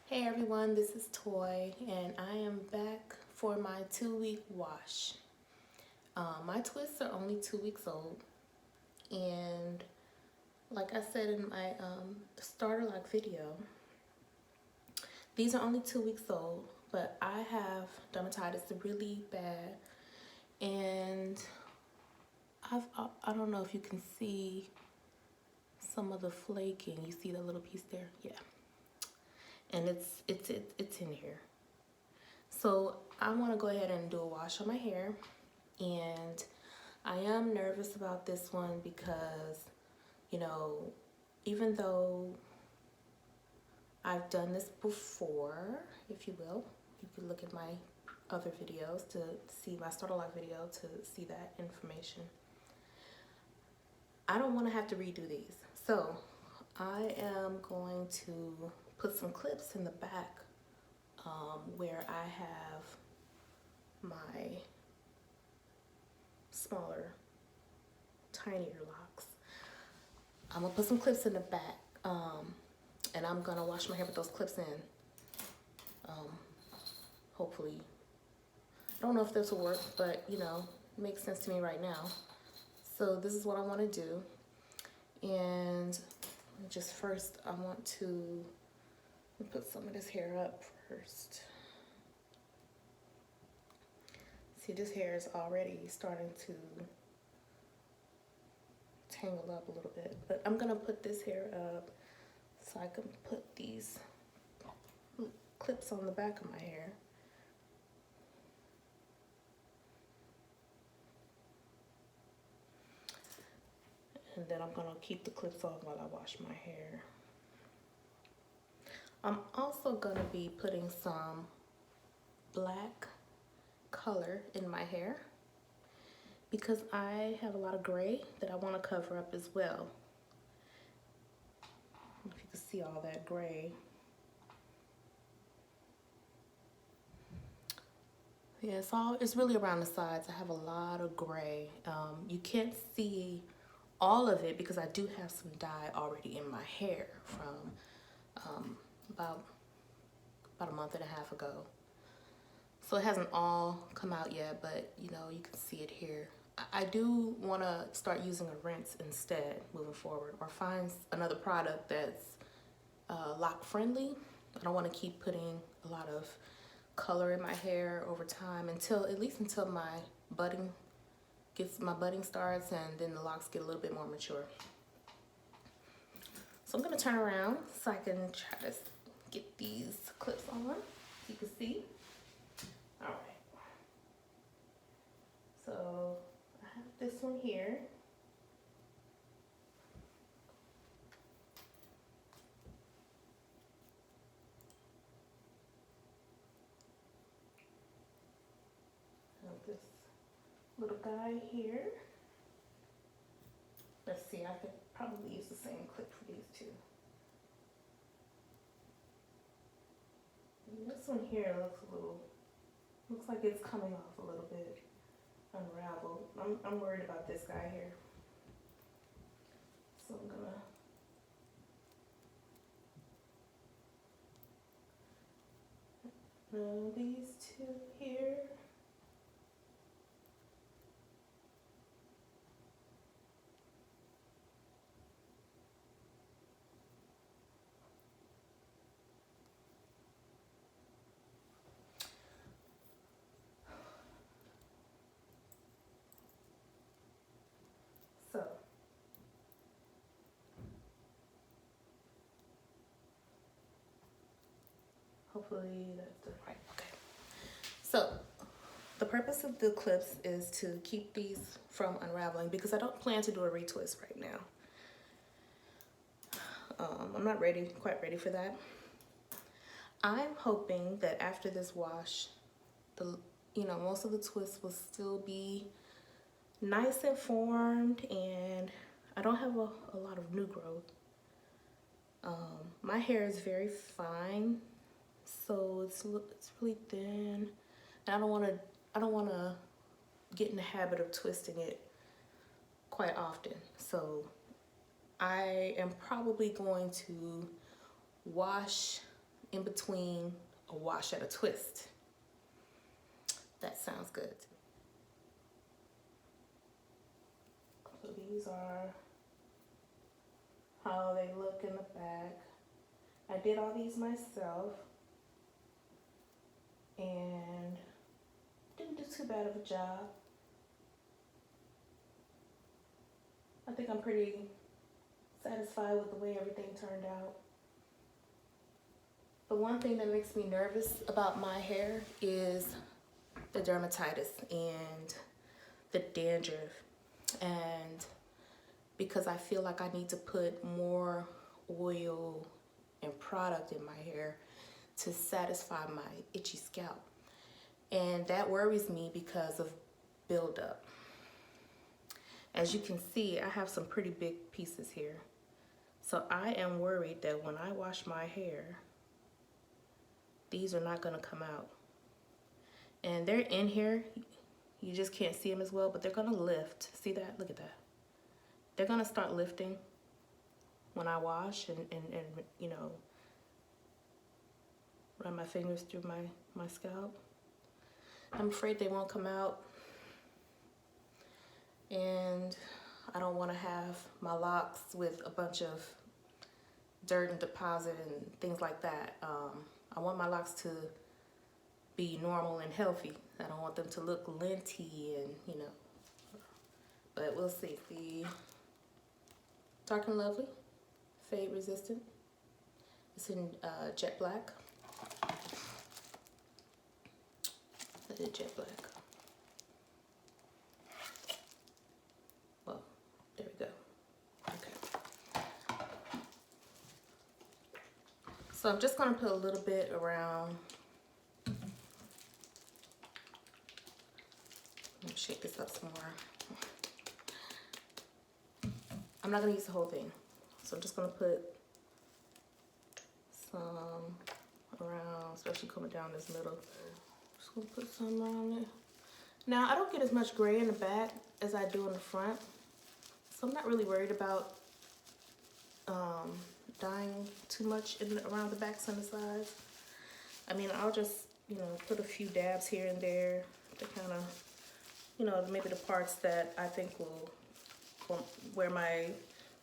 Hey everyone, this is Toy, and I am back for my 2-week wash. My twists are only 2 weeks old, and like I said in my starter lock video, these are only 2 weeks old, but I have dermatitis really bad, and I don't know if you can see some of the flaking. You see that little piece there? Yeah, and it's in here. So I want to go ahead and do a wash on my hair, and I am nervous about this one because, even though I've done this before, if you will, you can look at my other videos to see my starter lock video to see that information. I don't want to have to redo these. So I am going to put some clips in the back where I have my smaller, tinier locks. I'm gonna put some clips in the back, and I'm gonna wash my hair with those clips in. Hopefully, I don't know if this will work, but it makes sense to me right now. So this is what I want to do, and just first I want to put some of this hair up first. See, this hair is already starting to tangle up a little bit, but I'm gonna put this hair up so I can put these clips on the back of my hair. And then I'm gonna keep the clips on while I wash my hair. I'm also gonna be putting some black color in my hair because I have a lot of gray that I want to cover up as well. If you can see all that gray. Yeah, it's really around the sides. I have a lot of gray. You can't see all of it because I do have some dye already in my hair from about a month and a half ago. So it hasn't all come out yet, but you can see it here. I do want to start using a rinse instead moving forward, or find another product that's lock friendly. I don't want to keep putting a lot of color in my hair over time until my budding starts, and then the locks get a little bit more mature. So I'm going to turn around so I can try to get these clips on so you can see. All right. So I have this one here. I have this little guy here. Let's see, I could probably use the same clip for these two. And this one here looks like it's coming off a little bit unraveled. I'm worried about this guy here. So I'm gonna these two here. So hopefully that's the right. Okay. So the purpose of the clips is to keep these from unraveling because I don't plan to do a retwist right now. I'm not quite ready for that. I'm hoping that after this wash, most of the twists will still be nice and formed, and I don't have a lot of new growth. My hair is very fine, so it's really thin, and I don't want to get in the habit of twisting it quite often. So I am probably going to wash in between a wash and a twist. That sounds good. So these are how they look in the back. I did all these myself and didn't do too bad of a job. I think I'm pretty satisfied with the way everything turned out. The one thing that makes me nervous about my hair is the dermatitis and the dandruff, and because I feel like I need to put more oil and product in my hair to satisfy my itchy scalp, and that worries me because of buildup. As you can see, I have some pretty big pieces here, so I am worried that when I wash my hair, these are not going to come out. And they're in here, you just can't see them as well, but they're going to lift. See that? Look at that. They're going to start lifting when I wash and you know, run my fingers through my scalp. I'm afraid they won't come out, and I don't want to have my locks with a bunch of dirt and deposit and things like that. I want my locks to be normal and healthy. I don't want them to look linty and, you know, but we'll see. The Dark and Lovely, fade resistant. It's in jet black. I did jet black. Well, there we go. Okay. So I'm just gonna put a little bit around. Let me shake this up some more. I'm not gonna use the whole thing, so I'm just gonna put some around, especially coming down this middle. Just gonna put some around it. Now I don't get as much gray in the back as I do in the front, so I'm not really worried about dyeing too much around the backs and the sides. I mean, I'll just, you know, put a few dabs here and there to kind of, you know, maybe the parts that I think will where my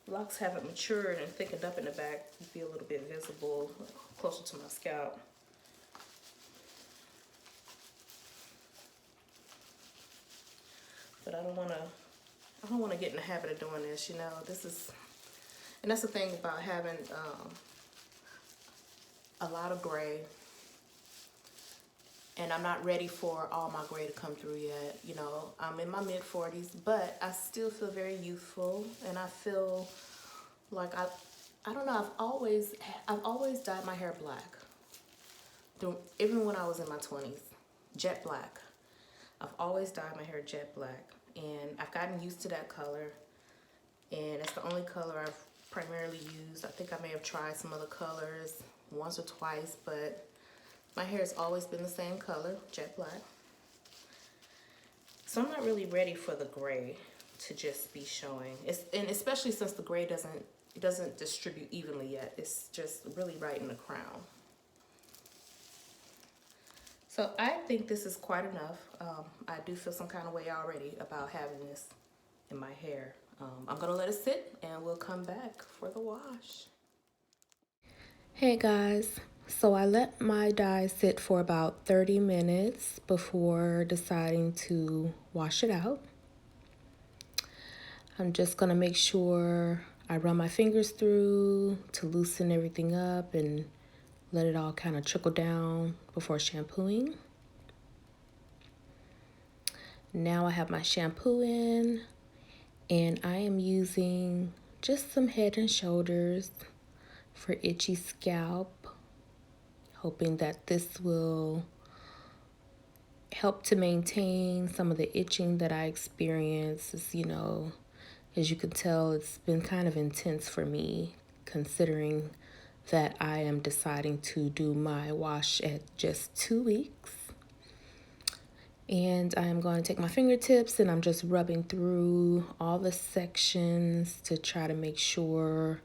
locks haven't matured and thickened up in the back be a little bit visible closer to my scalp. But I don't want to get in the habit of doing this, you know. This is, and that's the thing about having a lot of gray, and I'm not ready for all my gray to come through yet. You know, I'm in my mid-40s, but I still feel very youthful, and I feel like I don't know, I've always dyed my hair black. Even when I was in my 20s, jet black. I've always dyed my hair jet black, and I've gotten used to that color, and it's the only color I've primarily used. I think I may have tried some other colors once or twice, but my hair has always been the same color, jet black. So I'm not really ready for the gray to just be showing. And especially since the gray doesn't distribute evenly yet. It's just really right in the crown. So I think this is quite enough. I do feel some kind of way already about having this in my hair. I'm gonna let it sit and we'll come back for the wash. Hey guys, so I let my dye sit for about 30 minutes before deciding to wash it out. I'm just gonna make sure I run my fingers through to loosen everything up and let it all kind of trickle down before shampooing. Now I have my shampoo in, and I am using just some Head and Shoulders for itchy scalp, hoping that this will help to maintain some of the itching that I experience. You know, as you can tell, it's been kind of intense for me, considering that I am deciding to do my wash at just 2 weeks. And I'm going to take my fingertips and I'm just rubbing through all the sections to try to make sure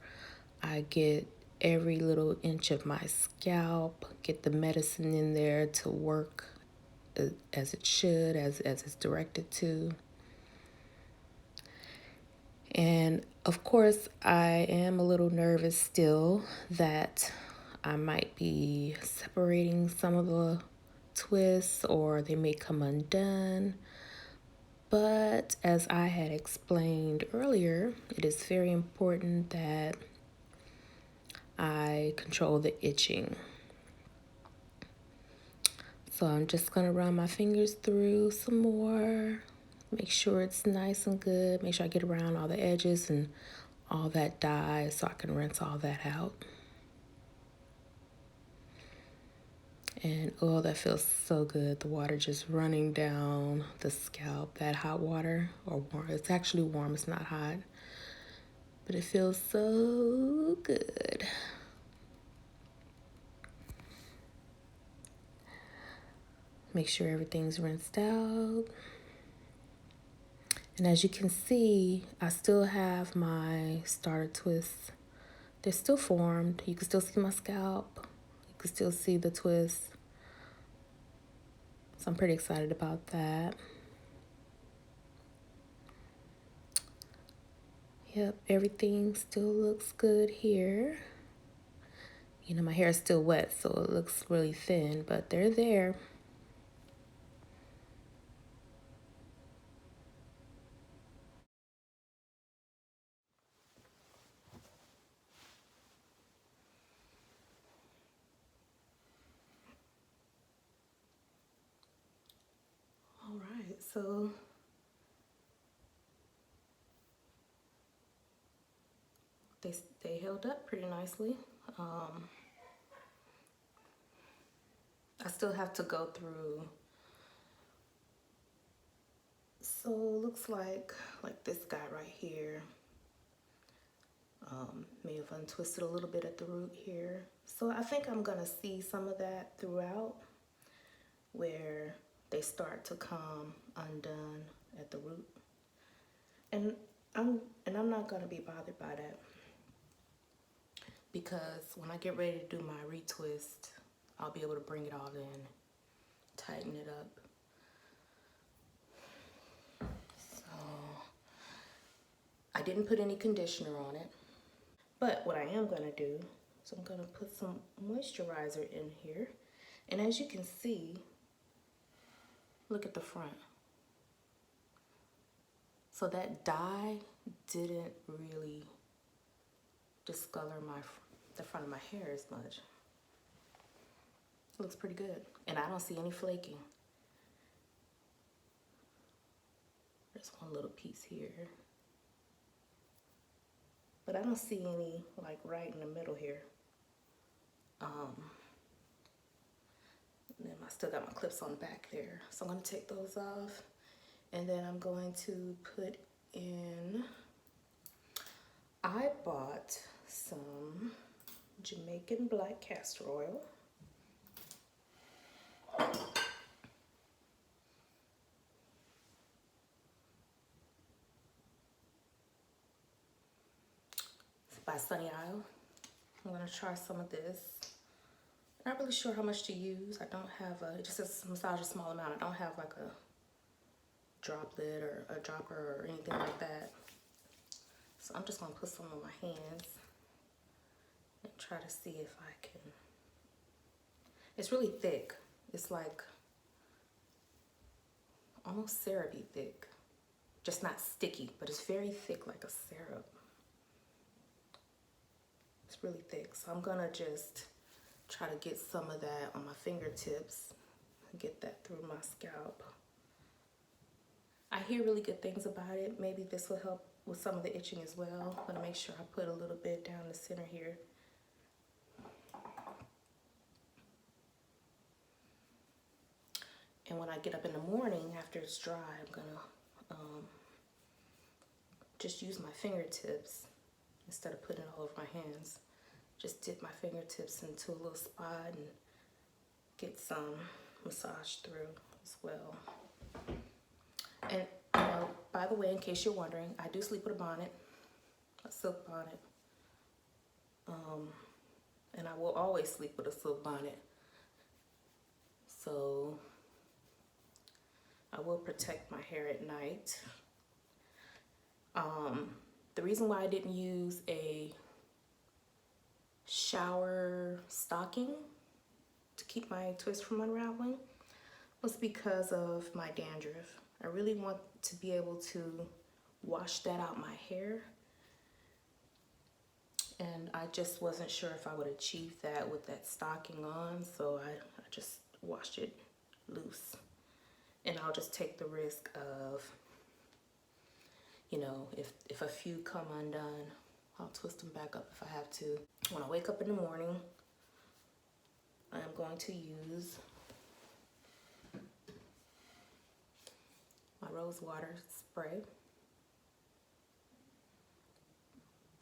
I get every little inch of my scalp, get the medicine in there to work as it should, as it's directed to. And of course, I am a little nervous still that I might be separating some of the twists or they may come undone. But as I had explained earlier, it is very important that I control the itching. So I'm just going to run my fingers through some more. Make sure it's nice and good. Make sure I get around all the edges and all that dye so I can rinse all that out. And oh, that feels so good. The water just running down the scalp. That hot water, or warm. It's actually warm, it's not hot. But it feels so good. Make sure everything's rinsed out. And as you can see, I still have my starter twists. They're still formed. You can still see my scalp. You can still see the twist. So I'm pretty excited about that. Yep, everything still looks good here. You know, my hair is still wet, so it looks really thin, but they're there. All right, so they held up pretty nicely. I still have to go through. So it looks like this guy right here may have untwisted a little bit at the root here. So I think I'm gonna see some of that throughout where they start to come undone at the root. And I'm not gonna be bothered by that, because when I get ready to do my retwist, I'll be able to bring it all in, tighten it up. So I didn't put any conditioner on it, but what I am gonna do is I'm gonna put some moisturizer in here. And as you can see, look at the front. So that dye didn't really discolor the front of my hair as much. It looks pretty good. And I don't see any flaking. There's one little piece here. But I don't see any right in the middle here. And then I still got my clips on the back there. So I'm gonna take those off. And then I'm going to put in, I bought some Jamaican black castor oil. It's by Sunny Isle. I'm gonna try some of this. Not really sure how much to use. I don't have it just says massage a small amount. I don't have like a droplet or a dropper or anything like that. So I'm just gonna put some on my hands and try to see if I can. It's really thick. It's like almost syrupy thick. Just not sticky, but it's very thick like a syrup. It's really thick. So I'm gonna just try to get some of that on my fingertips and get that through my scalp. I hear really good things about it. Maybe this will help with some of the itching as well. I'm gonna make sure I put a little bit down the center here. And when I get up in the morning after it's dry, I'm gonna just use my fingertips instead of putting it all over my hands. Just dip my fingertips into a little spot and get some massage through as well. And by the way, in case you're wondering, I do sleep with a bonnet, a silk bonnet. and I will always sleep with a silk bonnet. So I will protect my hair at night. The reason why I didn't use a shower stocking to keep my twist from unraveling was because of my dandruff. I really want to be able to wash that out my hair, and I just wasn't sure if I would achieve that with that stocking on, so I just washed it loose. And I'll just take the risk of, you know, if a few come undone, I'll twist them back up if I have to. When I wake up in the morning, I am going to use my rose water spray.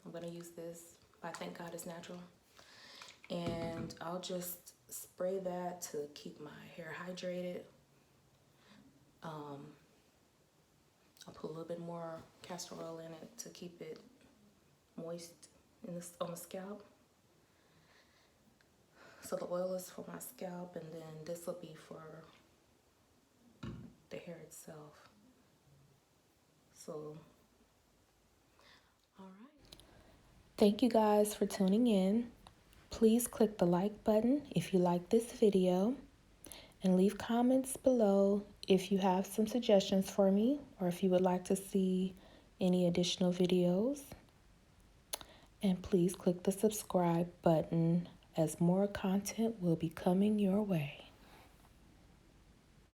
I'm going to use this by Thank God It's Natural. And I'll just spray that to keep my hair hydrated. I'll put a little bit more castor oil in it to keep it moist on the scalp. So the oil is for my scalp, and then this will be for the hair itself. So, all right. Thank you guys for tuning in. Please click the like button if you like this video, and leave comments below if you have some suggestions for me or if you would like to see any additional videos. And please click the subscribe button as more content will be coming your way.